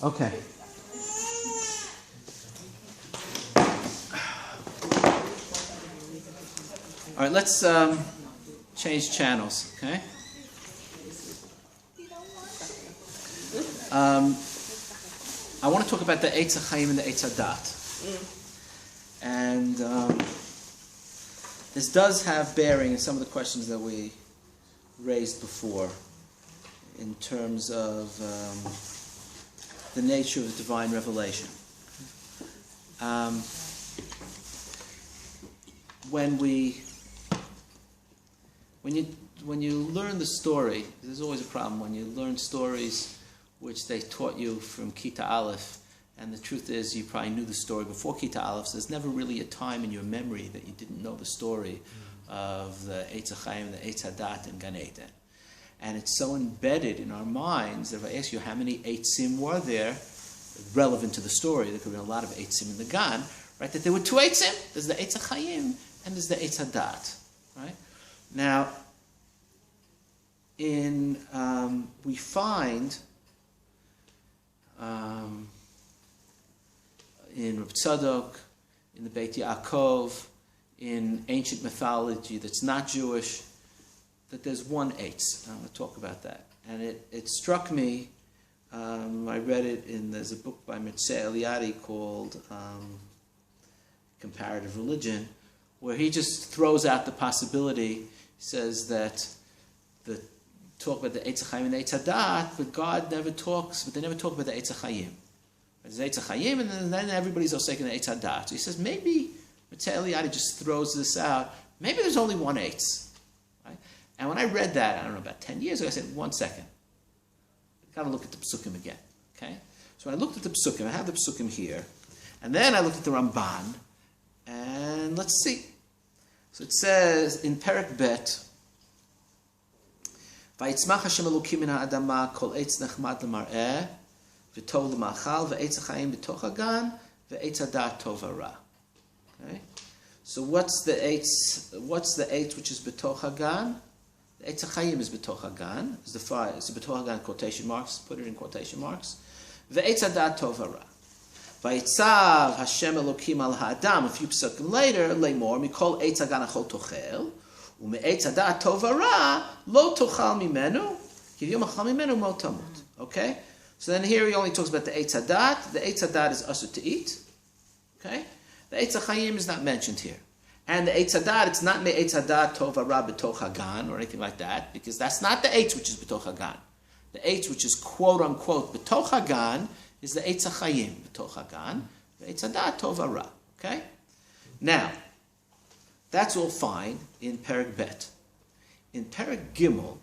Okay. All right, let's change channels, okay? I want to talk about the Eitz HaChaim and the Eitz HaDat. And this does have bearing in some of the questions that we raised before in terms of the nature of the divine revelation. When you learn the story, there's always a problem when you learn stories which they taught you from Kita Aleph, and the truth is you probably knew the story before Kita Aleph, so there's never really a time in your memory that you didn't know the story of the Eitz HaChaim and the Eitz HaDat in Gan Eden. And it's so embedded in our minds that if I ask you how many Eitzim were there, relevant to the story, there could be a lot of Eitzim in the Gan, right? That there were two Eitzim. There's the Eitz HaChaim and there's the Eitz HaDat, right? Now, we find in Reb Tzadok, in the Beit Yaakov, in ancient mythology that's not Jewish, that there's one Eitz. I'm going to talk about that. And it struck me, I read it there's a book by Mitzvah Eliade called Comparative Religion, where he just throws out the possibility. He says that talk about the Eitz HaChaim and the Eitz HaDat, but God never talks, but they never talk about the Eitz HaChaim. There's Eitz HaChaim, and then everybody's also taking the Eitz HaDat. So he says, maybe, Mitzvah Eliade just throws this out, maybe there's only one Eitz. Right? And when I read that, I don't know, about 10 years ago, I said, 1 second. I've got to look at the Psukim again. Okay? So when I looked at the Psukim, I have the Psukim here, and then I looked at the Ramban, and let's see. So it says, in Perek Bet, Vayitzmach Hashem Elokim min ha'adama kol eitz nechmad l'mar'eh v'tov l'ma'achal ve'etz ha'chaim b'toch hagan ve'etz hadat tov hara. Okay, so what's the eitz which is b'toch hagan? The eitz ha'chaim is b'toch hagan. Is the fire? Is the b'toch hagan quotation marks? Put it in quotation marks. Ve'etz hadat tov hara. Vayitzav Hashem Elokim al ha'adam. A few psukim later, le'mor mikol eitz hagan achol tochel. Okay? So then here he only talks about the Eitz HaDat. The Eitz HaDat is asur to eat. Okay? The Eitz HaChaim is not mentioned here. And the Eitz HaDat, it's not me Eitz HaDat tov hara b'toch hagan or anything like that, because that's not the Eitz which is b'toch hagan. The Eitz which is quote unquote b'toch hagan is the Eitz HaChaim b'toch hagan. The Eitz HaDat tov hara. Okay? Now, that's all fine in Perek Bet. In Perek Gimel,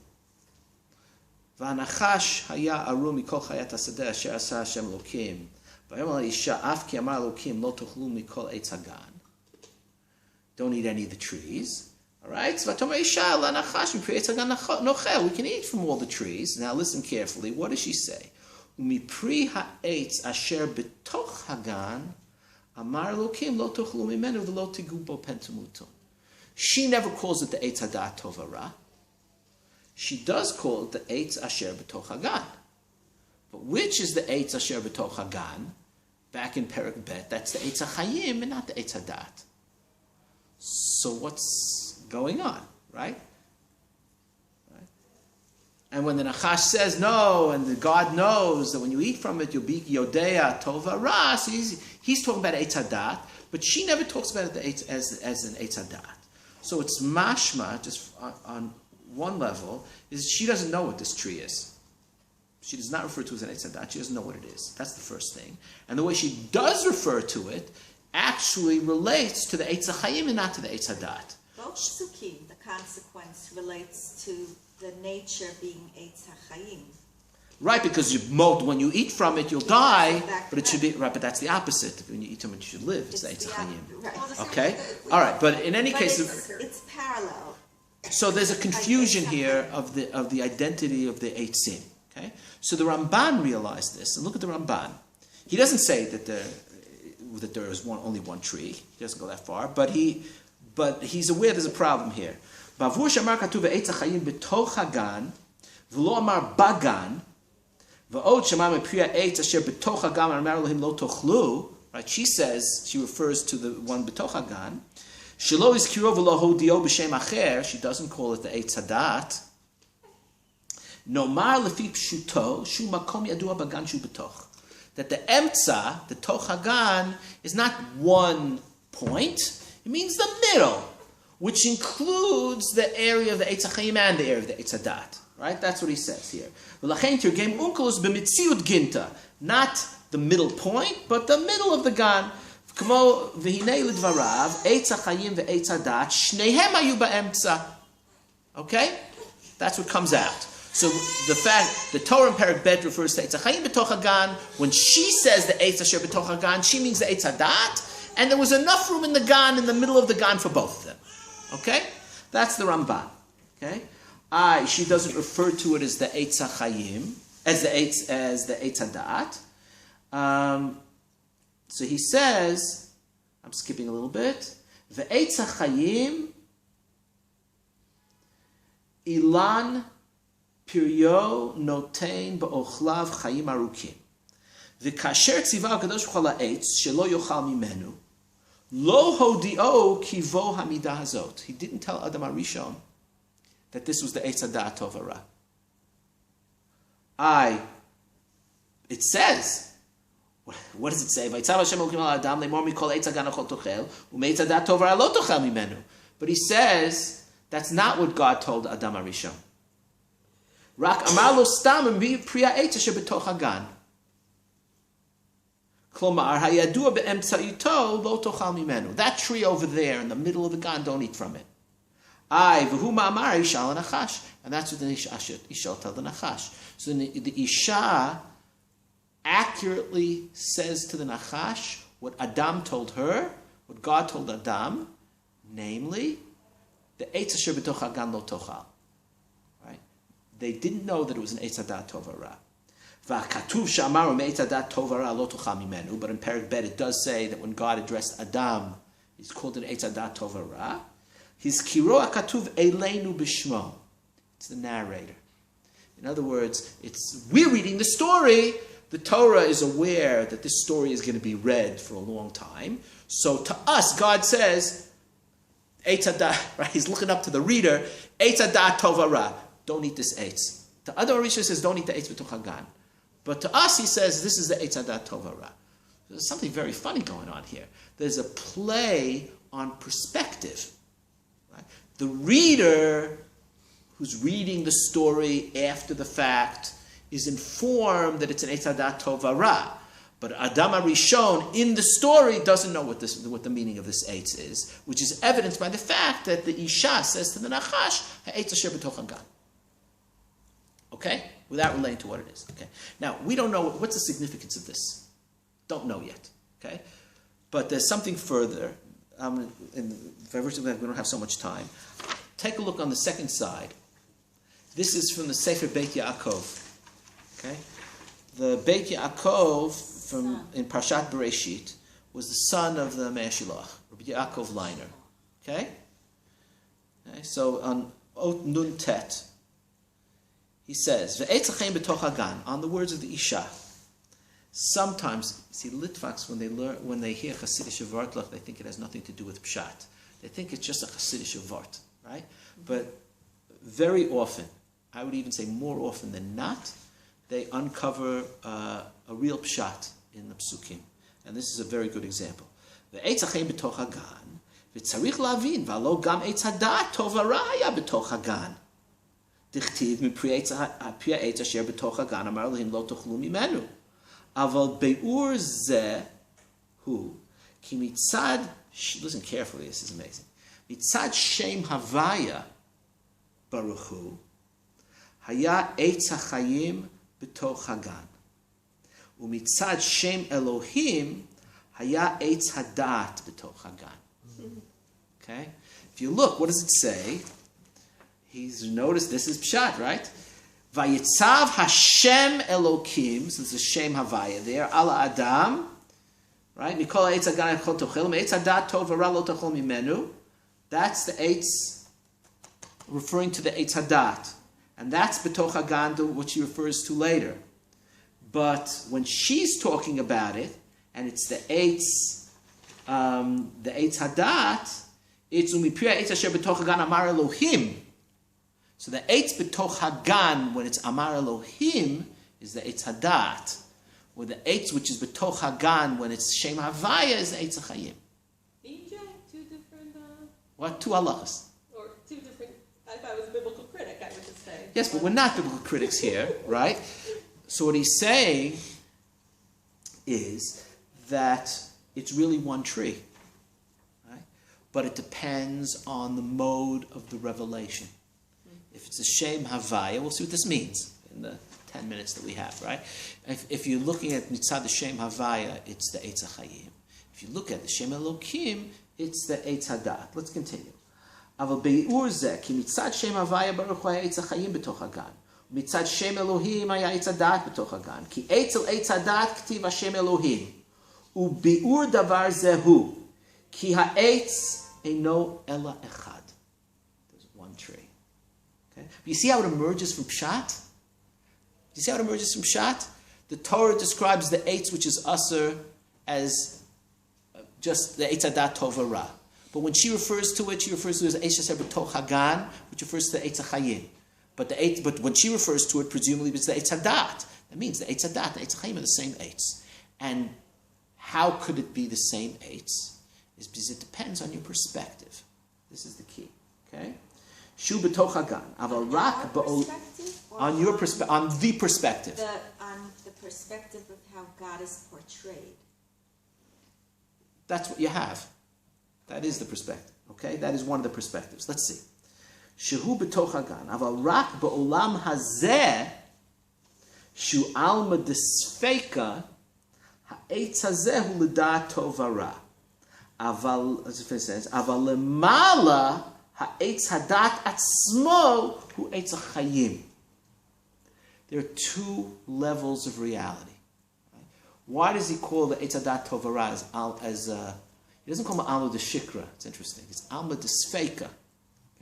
V'anachash haya aru mikol chayat hasadeh asher asa Hashem Elokim v'yomer ha'isha af ki amar Elokim lo tochlu mikol eitz hagan. Don't eat any of the trees. All right? V'tomer isha la'anachash mipri eitz hagan nochel. We can eat from all the trees. Now listen carefully. What does she say? Umipri ha'etz asher b'toch hagan amar Elokim lo tochlu mimenu v'lo tigu bo pen temutu. She never calls it the Eitz HaDat tov hara. She does call it the Eitz Asher B'toch Hagan. But which is the Eitz Asher B'toch Hagan? Back in Perek Bet, that's the Eitz HaChaim and not the Eitz HaDat. So what's going on, right? And when the Nachash says no, and the God knows that when you eat from it, you'll be Yodea tov hara, so he's talking about Eitz HaDat, but she never talks about it as an Eitz HaDat. So it's mashma, just on one level, is she doesn't know what this tree is. She does not refer to it as an Eitz HaDat. She doesn't know what it is. That's the first thing. And the way she does refer to it actually relates to the Eitz HaChaim and not to the Eitz HaDat. Both psukim, the consequence relates to the nature being Eitz HaChaim. Right, because when you eat from it, you'll die, but it should be, right, but that's the opposite. When you eat from it, you should live. It's the Eitz HaChaim. Right. Okay? All right, but in any case... It's parallel. So there's a confusion here of the identity of the Eitzim. Okay? So the Ramban realized this, and look at the Ramban. He doesn't say that there is only one tree. He doesn't go that far, but he's aware there's a problem here. Bavur shamar katuv Eitz HaChaim b'toch hagan v'lo amar bagan Right? She says, she refers to the one b'toch hagan. Shelo izkiro v'lo hodio b'shem acher. She doesn't call it the Eitz Hadat. Nomar lefi pshuto shu makom yadua bagan shu b'toch. That the emtza, the toch hagan, is not one point. It means the middle, which includes the area of the Eitz HaChaim and the area of the Eitz Hadat. Right? That's what he says here. V'lachein tirgem unkelus b'mitziut ginta. Not the middle point, but the middle of the gan. K'mo v'hinei l'dvarav, Eitz HaChaim v'Eitz Hadat, shnehem hayu ba'emtza. Okay? That's what comes out. So the fact, the Torah in Perek Bet refers to Eitz HaChaim b'toch hagan. When she says the Eitz Asher b'toch hagan, she means the Eitz Hadat, and there was enough room in the gan, in the middle of the gan, for both of them. Okay? That's the Ramban. Okay? She doesn't refer to it as the Eitz HaChaim, as the Eitz Hadat. So he says, I'm skipping a little bit, the Eitz HaChaim, Ilan Piryo notein ba'ochlav chayim arukim. V'kasher tziva HaKadosh Baruch Hu la'etz shelo yochal mimenu lo hodio kivo hamidah hazot. He didn't tell Adam HaRishon that this was the Eitz Hadat Tov Hara. It says, what does it say? Vayitzav Hashem Elokim al Adam lemor mikol Eitz Hagan achol tochel u'meitz Hadat Tov Hara lo tochel mimenu. But he says that's not what God told Adam HaRishon. Rak amar lo stam priya eitz asher b'toch hagan. Klomar hayadua be'emtzaito lo tochal mimenu. That tree over there in the middle of the gan, don't eat from it. V'hu ma'amar isha l'nachash, and that's what the isha tell the nachash. So the isha accurately says to the nachash what Adam told her, what God told Adam, namely the eitz asher b'toch hagan lo tochal. They didn't know that it was an Eitz Hadat Tov Hara. V'katuv she'amaru me'Eitz Hadat Tov Hara lo tochal mimenu. But in Perek Bet it does say that when God addressed Adam, he's called an Eitz Hadat Tov Hara. His kiro akatuv eleinu b'shmo. It's the narrator. In other words, we're reading the story. The Torah is aware that this story is going to be read for a long time. So to us, God says, Eitz Hadat, right? He's looking up to the reader, Eitz Hadat Tov Hara. Don't eat this eitz. The other Orisha says, don't eat the eitz b'toch hagan. But to us, he says, this is the Eitz Hadat Tov Hara. There's something very funny going on here. There's a play on perspective. Right? The reader who's reading the story after the fact is informed that it's an Eitz Hadat Tov Hara. But Adam HaRishon in the story doesn't know what the meaning of this eitz is, which is evidenced by the fact that the Isha says to the Nachash, Ha'etz asher b'toch hagan. Okay? Without relating to what it is. Okay? Now, we don't know, what's the significance of this? Don't know yet. Okay? But there's something further. By virtue of that, we don't have so much time. Take a look on the second side. This is from the Sefer Beit Yaakov. Okay? The Beit Yaakov in Parshat Bereshit was the son of the Mei Shiloach, Rabbi Yaakov Leiner. Okay? So on Ot Nun Tet, he says, Ve'etz HaChaim b'toch hagan, on the words of the Isha. Sometimes, see, Litvaks, when they hear Hasidic Vartlach, they think it has nothing to do with Pshat. They think it's just a Hasidic Vart, right? But very often, I would even say more often than not, they uncover a real Pshat in the Psukim. And this is a very good example. Ve'etz HaChaim b'toch hagan, v'tzarich lavin, v'alo gam eitz hadat tov hara haya b'toch hagan. Dichtiv mipri eitz asher b'toch hagan, amar lehim lo tochlu mimenu. Aval beur zeh hu, ki mitzad, listen carefully, this is amazing. Mitzad shem havaya baruch hu, haya eitz hachayim b'toch hagan. Umitzad shem Elohim, haya eitz hadat b'toch hagan. Okay? If you look, what does it say? He's noticed this is Pshat, right? Vayitzav Hashem Elokim, so there's a Shem Havaya there, Ala Adam, right? Mikol Eitz Hagan Echol Tochel, Eitz Hadat Tov Hara Lo Tochel Mimenu. That's the Eitz, referring to the Eitz Hadat. And that's B'toch Hagan, which he refers to later. But when she's talking about it, and it's the Eitz Hadat, it's Umipria Eitz Asher B'toch Hagan Amar Elohim. So the Eitz B'toch Hagan, when it's Amar Elohim, is the Eitz Hadat. Or the Eitz which is B'toch Hagan, when it's Shem Havaya, is the Eitz HaChayim. EJ, two different... What? Two halachas. Or two different... I thought it was a biblical critic, I would just say. Yes, but we're not biblical critics here, right? So what he's saying is that it's really one tree, right? But it depends on the mode of the revelation. If it's a Shem Havaya, we'll see what this means in the 10 minutes that we have, right? If you're looking at Mitzad the Shem Havaya, it's the Eitz HaChayim. If you look at the Shem Elokim, it's the Eitz Hadat. Let's continue. אבל ביאור זה, כי מצד שם הוויה ברוך הוא היה עץ החיים בתוך הגן. ומצד שם אלוהים היה עץ הדעת בתוך הגן. כי אצל עץ הדעת כתיב השם אלוהים. וביאור דבר זה הוא, כי העץ אינו אלא אחד. There's one tree. Okay? You see how it emerges from Pshat? You see how it emerges from Pshat? The Torah describes the eitz, which is Asr, as just the Eitz Hadat Tov Ra. But when she refers to it, she refers to it as Eitz Asher B'toch Hagan, which refers to the Eitz HaChayim. But when she refers to it, presumably it's the Eitz Hadat. That means the Eitz Hadat, the Eitz HaChayim are the same Eitz. And how could it be the same Eitz? Is because it depends on your perspective. This is the key. Okay? Shu B'toch Hagan. Aval Rak on your perspective, on the perspective. On the perspective of how God is portrayed. That's what you have. That is the perspective. Okay? That is one of the perspectives. Let's see. Shehu b'toch hagan, aval rak ba'olam hazeh, shu alma desfeika, ha'etz hazeh hu l'da'at tov hara. Aval, as it says, aval lemala ha'etz hadat atzmo hu etz ha'chayim. There are two levels of reality. Why does he call the etz hadat tov hara as he doesn't call it Alma de Shikra. It's interesting. It's Alma de Sfeika.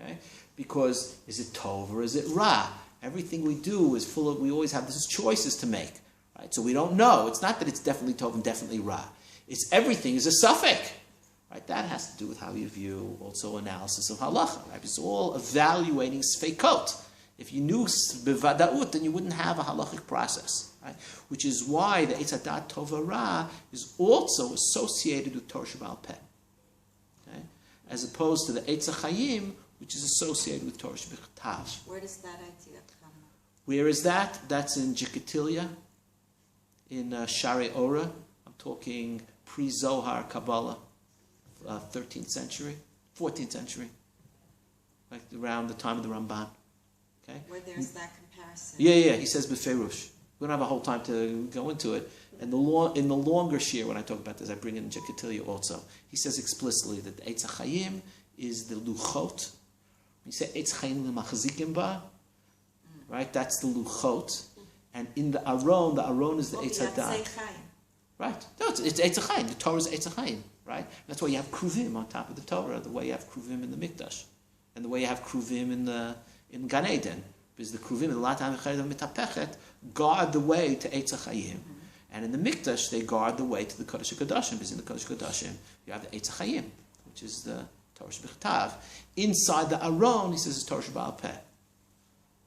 Okay? Because is it Tov or is it Ra? Everything we do is full of, we always have these choices to make. Right? So we don't know. It's not that it's definitely Tov and definitely Ra. It's everything is a suffix. Right? That has to do with how you view also analysis of halacha. Right? It's all evaluating Sfeikot. If you knew Bivadaut, then you wouldn't have a halachic process. Right? Which is why the Eitz Hadat Tov Ra is also associated with Torah Sheba'al Peh. Okay? As opposed to the Eitz HaChayim, which is associated with Torah Shebechtav. Where does that idea come? Where is that? That's in Jikatilia, in Shari Ora. I'm talking pre-Zohar Kabbalah, 13th century, 14th century, like around the time of the Ramban. Okay? Where there's that comparison. Yeah, he says Befeirush. We don't have a whole time to go into it. And in the longer shir, when I talk about this, I bring in Jekatilia also. He says explicitly that the Eitz HaChayim is the luchot. When you say Eitz HaChayim l'machzikim ba, right? That's the luchot. And in the Aron is the Eitz Hadat. Right. No, it's Eitz HaChayim. The Torah is Eitz HaChayim, right? That's why you have kruvim on top of the Torah, the way you have kruvim in the Mikdash, and the way you have kruvim in Gan Eden. Because the kruvim, the latam mitapechet, guard the way to Eitz HaChayim. And in the Mikdash, they guard the way to the Kodesh HaKodashim. Because in the Kodesh HaKodashim, you have the Eitz HaChayim, which is the Torah Shebechtav. Inside the Aron, he says, it's Torah Sheba'al Peh.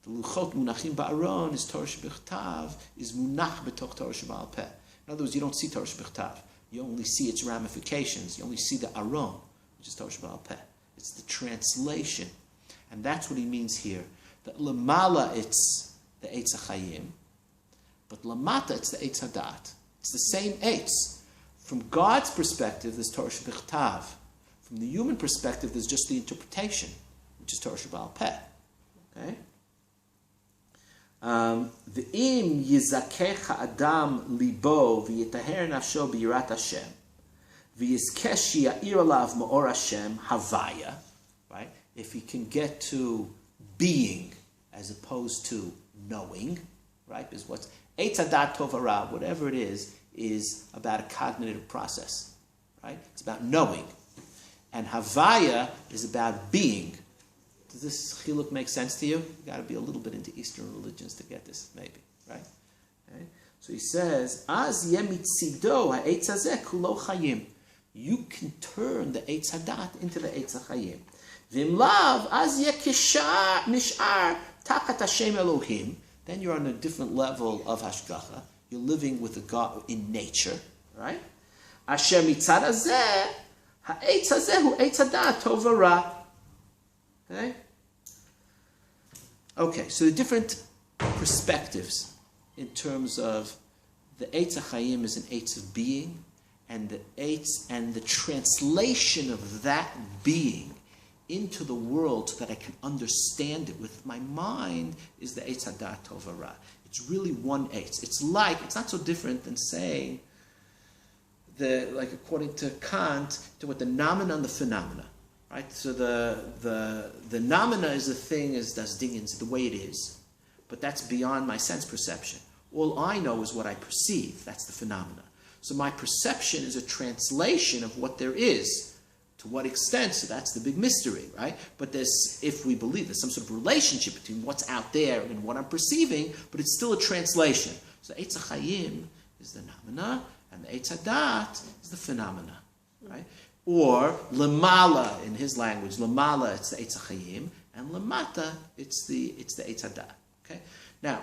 The Luchot Munachim Ba'aron is Torah Shebechtav, is Munach b'toch Torah Sheba'al Peh. In other words, you don't see Torah Shebechtav. You only see its ramifications. You only see the Aron, which is Torah Sheba'al Peh. It's the translation. And that's what he means here. That Lamala, it's the Eitz HaChayim, but Lamata, it's the Eitz Hadat. It's the same Eitz. From God's perspective, there's Torah Shebechtav. From the human perspective, there's just the interpretation, which is Torah Sheba'al Peh. Okay? V'im yizakecha adam libo v'yitaher nafsho b'yirat Hashem v'yizkesh ya'ir alav ma'or Hashem havaya. Right? If he can get to being as opposed to knowing, right? Because what's Eitz Hadat Tov Hara, whatever it is about a cognitive process, right? It's about knowing. And Havaya is about being. Does this chiluk make sense to you? You've got to be a little bit into Eastern religions to get this, maybe, right? Okay? So he says, Az yemitzido ha'etz hazeh kulo chayim. You can turn the Eitz Hadat into the Eitz HaChayim. V'im lav, az yekishar nishar tachat Hashem Elohim. Then you're on a different level of hashgacha. You're living with a God in nature, right? Asher mitzad hazeh, ha'etz hazeh hu Eitz Hadat tov v'ra. Okay? Okay, so the different perspectives in terms of the Eitz HaChayim is an Eitz of being, and the Eitz and the translation of that being into the world so that I can understand it with my mind is the Eitz Hadat Tov Hara. It's really one Eitz. It's not so different than saying, according to Kant, to what the nomen and the phenomena. Right? So the nomina is the thing, is das Dingens, the way it is. But that's beyond my sense perception. All I know is what I perceive. That's the phenomena. So my perception is a translation of what there is. To what extent? So that's the big mystery, right? But if we believe there's some sort of relationship between what's out there and what I'm perceiving, but it's still a translation. So Eitz HaChayim is the nomina, and the Eitz Hadat is the phenomena, right? Or Lamala, in his language, Lamala, it's the Eitz HaChayim, and Lamata, it's the Eitz Hadat. Okay? Now,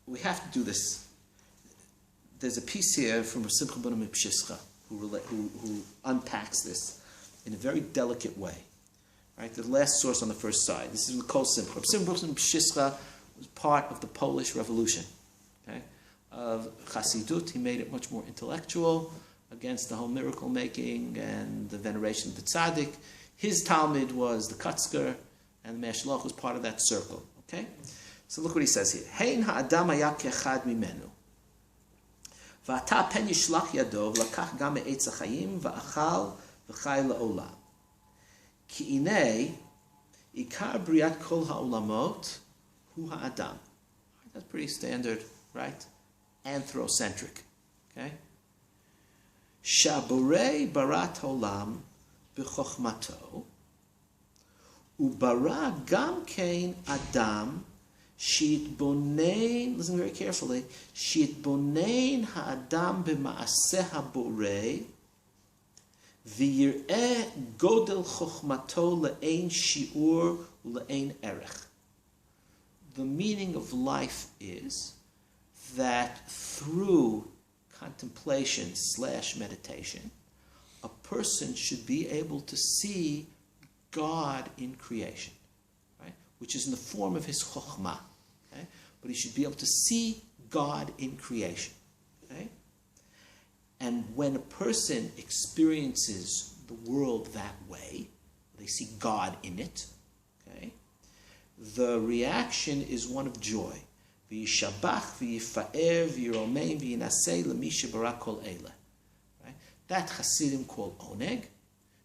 we have to do this. There's a piece here from Simcha ben Mipshischa who unpacks this in a very delicate way. Right? The last source on the first side. This is the Kol Simcha. Simcha ben Mipshischa was part of the Polish Revolution. Okay? Of Chassidut, he made it much more intellectual against the whole miracle making and the veneration of the tzaddik. His Talmud was the Kutzker, and the Meir Shloch was part of that circle. Okay? So look what he says here. Hein ha'adam haya kechad mimenu. V'ata pen yishlach yado v'lakach gam me'etz ha'chayim v'achal v'chay la'olam. Ki inei ikar briat kol ha'olamot hu ha'adam. That's pretty standard, right? Anthrocentric. Okay? Shaborei barat olam b'chochmato ubara gam kein adam shitbonein, listen very carefully, shitbonein ha'adam b'maaseh haborei v'yir'eh godel chochmato le'ein shi'ur u'le'ein erech. The meaning of life is that through contemplation / meditation, a person should be able to see God in creation, right? Which is in the form of his chokhmah, okay? But he should be able to see God in creation, okay? And when a person experiences the world that way, they see God in it, okay? The reaction is one of joy. V'yishabach v'yifa'er v'yiromein v'yinasei l'mi shebara kol eile. Right? That Hasidim call oneg.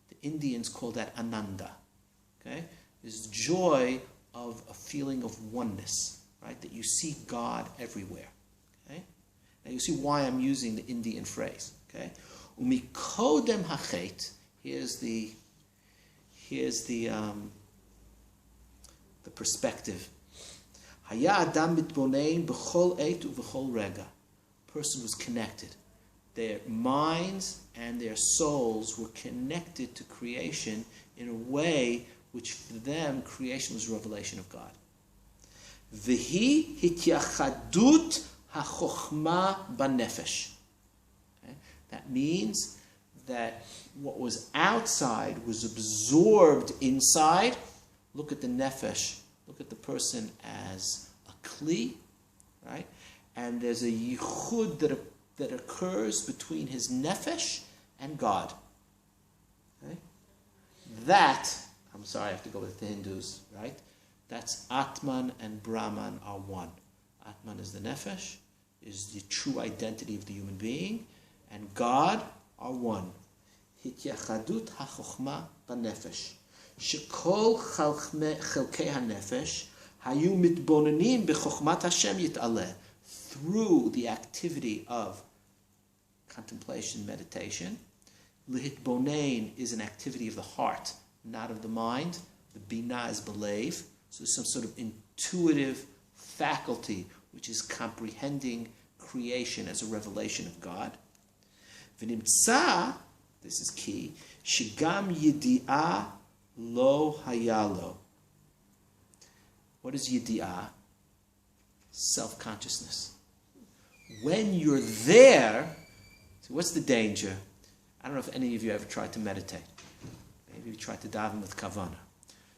The Indians call that ananda. Okay? Is joy of a feeling of oneness. Right? That you see God everywhere. Okay? Now you see why I'm using the Indian phrase. Okay? Umikodem hachet. Here's the perspective. Haya adam mitbonein b'chol eit u'v'chol rega. Person was connected. Their minds and their souls were connected to creation in a way which for them creation was a revelation of God. V'hi hityachadut ha'chochma b'nefesh. That means that what was outside was absorbed inside. Look at the nefesh. Look at the person as a kli, right? And there's a yichud that occurs between his nefesh and God. Okay? That, I'm sorry, I have to go with the Hindus, right? That's Atman and Brahman are one. Atman is the nefesh, is the true identity of the human being, and God are one. Hityachadut ha'chochma b'nefesh. Shekol chelkei hanefesh hayu mitbonenim b'chochmat Hashem yit'aleh. Through the activity of contemplation, meditation, lihitbonein is an activity of the heart, not of the mind. The binah is believe, so some sort of intuitive faculty which is comprehending creation as a revelation of God. V'nimtza, this is key, shigam yidi'ah lo hayalo. What is yidi'ah? Self-consciousness. When you're there, so what's the danger? I don't know if any of you ever tried to meditate. Maybe you tried to daven with kavana.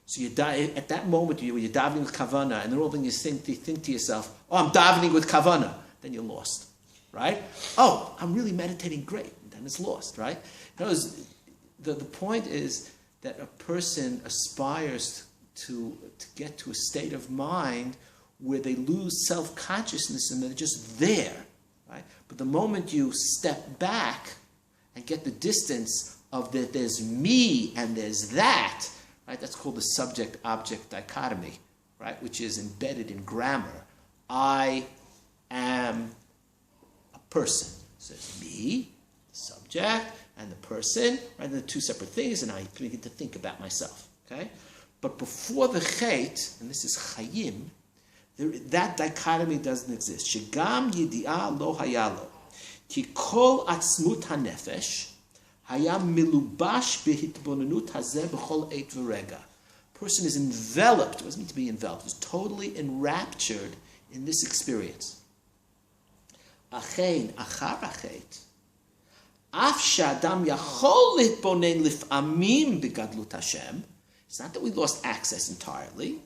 So at that moment when you're davening with kavana, and then all of a sudden you think to yourself, oh, I'm davening with kavana. Then you're lost, right? Oh, I'm really meditating great. And then it's lost, right? The point is that a person aspires to get to a state of mind where they lose self-consciousness and they're just there, right? But the moment you step back and get the distance of that there's me and there's that, right? That's called the subject-object dichotomy, right? Which is embedded in grammar. I am a person. So it's me, the subject, and the person, right? They're two separate things, and I begin to think about myself, okay? But before the chet, and this is chayim, that dichotomy doesn't exist. Shegam yidi'ah lo hayalo. Ki kol atzmut hanefesh hayam milubash behitbonenut hazeh b'chol eit v'rega. Person is enveloped. What does it mean to be enveloped? Is totally enraptured in this experience. Achein achar achet. Af sh'adam yachol litbonen lif'amim b'gadlut Hashem. It's not that we lost access entirely.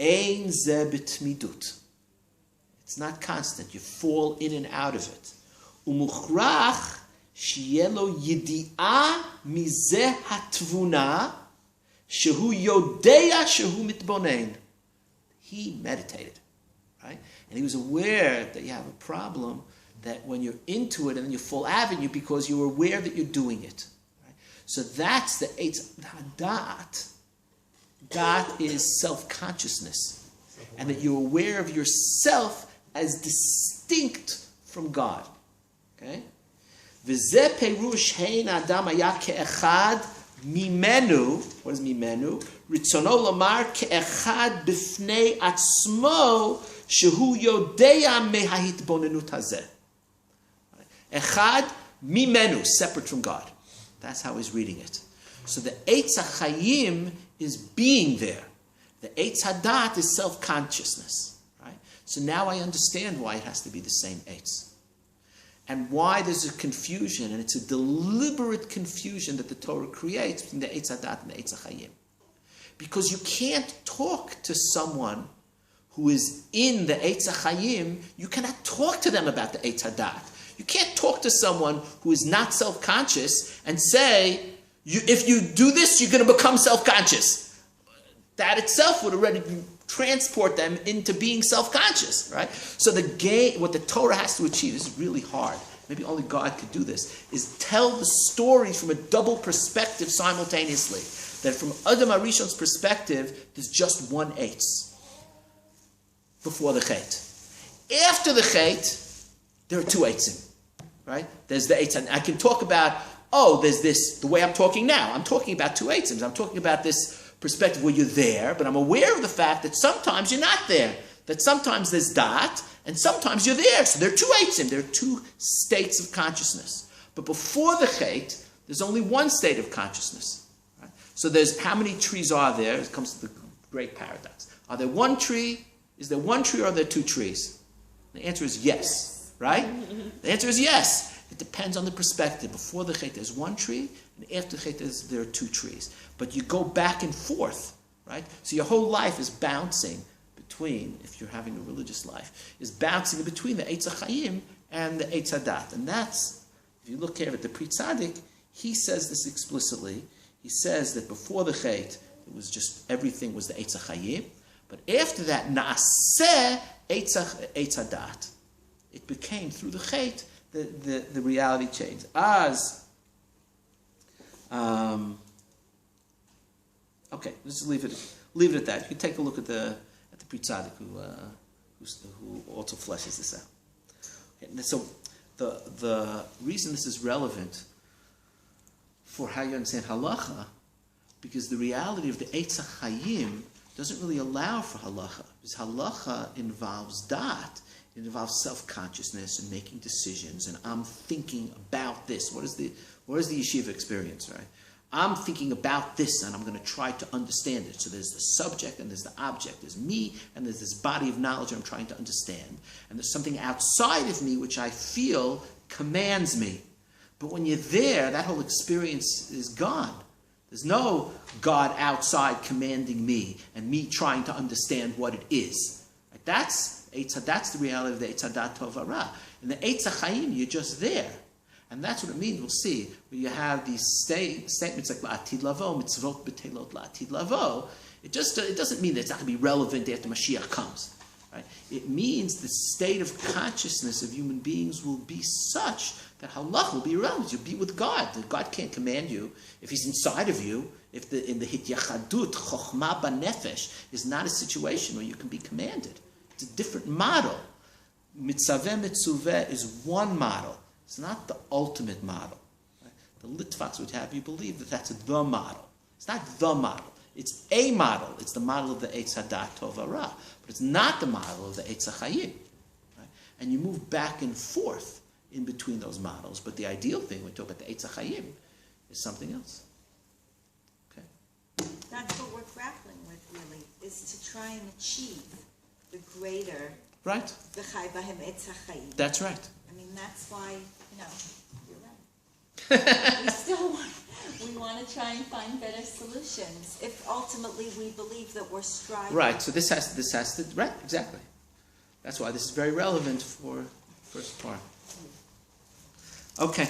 Ein ze b'tmidut. It's not constant. You fall in and out of it. Umuchrach shielo yidi'ah mizeh hatvuna shehu yodea shehu mitbonen. He meditated, right? And he was aware that you have a problem, that when you're into it and then you fall out of it because you're aware that you're doing it. Right? So that's the Eitz Hadat. Dat is self-consciousness. And that you're aware of yourself as distinct from God. Okay? V'zeh perush hein adam haya ke'echad mimenu. What is mimenu? Ritzono lomar ke'echad b'fnei atzmo shehu yodea mehahitbonenut hazeh. Echad mimenu, separate from God. That's how he's reading it. So the Eitz HaChayim is being there. The Eitz Hadat is self-consciousness. Right? So now I understand why it has to be the same Eitz. And why there's a confusion, and it's a deliberate confusion that the Torah creates between the Eitz Hadat and the Eitz HaChayim. Because you can't talk to someone who is in the Eitz HaChayim, you cannot talk to them about the Eitz Hadat. You can't talk to someone who is not self-conscious and say, if you do this, you're going to become self-conscious. That itself would already transport them into being self-conscious, right? So what the Torah has to achieve is really hard. Maybe only God could do this, is tell the story from a double perspective simultaneously. That from Adam HaRishon's perspective, there's just one Eitz before the Chet. After the Chet, there are two Eitzim, right? There's the Eitz, and I can talk about, there's this, the way I'm talking now. I'm talking about two Eitzims. I'm talking about this perspective where you're there, but I'm aware of the fact that sometimes you're not there. That sometimes there's Dat, and sometimes you're there. So there are two Eitzim. There are two states of consciousness. But before the Chet, there's only one state of consciousness. Right? So there's, how many trees are there? It comes to the great paradox. Are there one tree? Is there one tree or are there two trees? The answer is yes. Right? The answer is yes. It depends on the perspective. Before the Chet, there's one tree, and after the Chet, there are two trees. But you go back and forth, right? So your whole life is bouncing between, if you're having a religious life, is bouncing between the Eitz HaChayim and the Eitz Hadat. And that's, if you look here at the Pri Tzadik, he says this explicitly. He says that before the Chet, it was just, everything was the Eitz HaChayim. But after that, Naaseh Eitz Hadat. It became, through the Chet, the reality changed. Okay, let's leave it at that. You can take a look at the Pri Tzadik who also fleshes this out. Okay, so the reason this is relevant for how you understand halacha, because the reality of the Eitz HaChayim doesn't really allow for halacha, because halacha involves dat, It involves self-consciousness and making decisions, and I'm thinking about this. What is the yeshiva experience, right? I'm thinking about this, and I'm going to try to understand it. So there's the subject, and there's the object. There's me, and there's this body of knowledge I'm trying to understand. And there's something outside of me which I feel commands me. But when you're there, that whole experience is gone. There's no God outside commanding me, and me trying to understand what it is. Right? That's the reality of the Eitz Hadat Tov Hara. In the Eitz HaChaim, you're just there. And that's what it means, we'll see. When you have these statements like La'atid Lavo, Mitzvot B'Telot La'atid Lavo, it doesn't mean that it's not going to be relevant after Mashiach comes. Right? It means the state of consciousness of human beings will be such that halach will be irrelevant. You'll be with God. God can't command you if He's inside of you. If in the hityachadut, chokhmah b'nefesh is not a situation where you can be commanded. It's a different model. Mitzaveh mitzuveh is one model. It's not the ultimate model. Right? The Litvaks would have you believe that that's the model. It's not the model. It's a model. It's the model of the Eitz Hadat Tov Hara. But it's not the model of the Eitz HaChaim. Right? And you move back and forth in between those models. But the ideal thing, when we talk about the Eitz HaChaim, is something else. Okay? That's what we're grappling with, really, is to try and achieve the greater Right. V'chai Bahem Eitz HaChaim. That's right. I mean, that's why, you're right. We want to try and find better solutions. If ultimately we believe that we're striving. Right. So this has to, right, exactly. That's why this is very relevant for first part. Okay.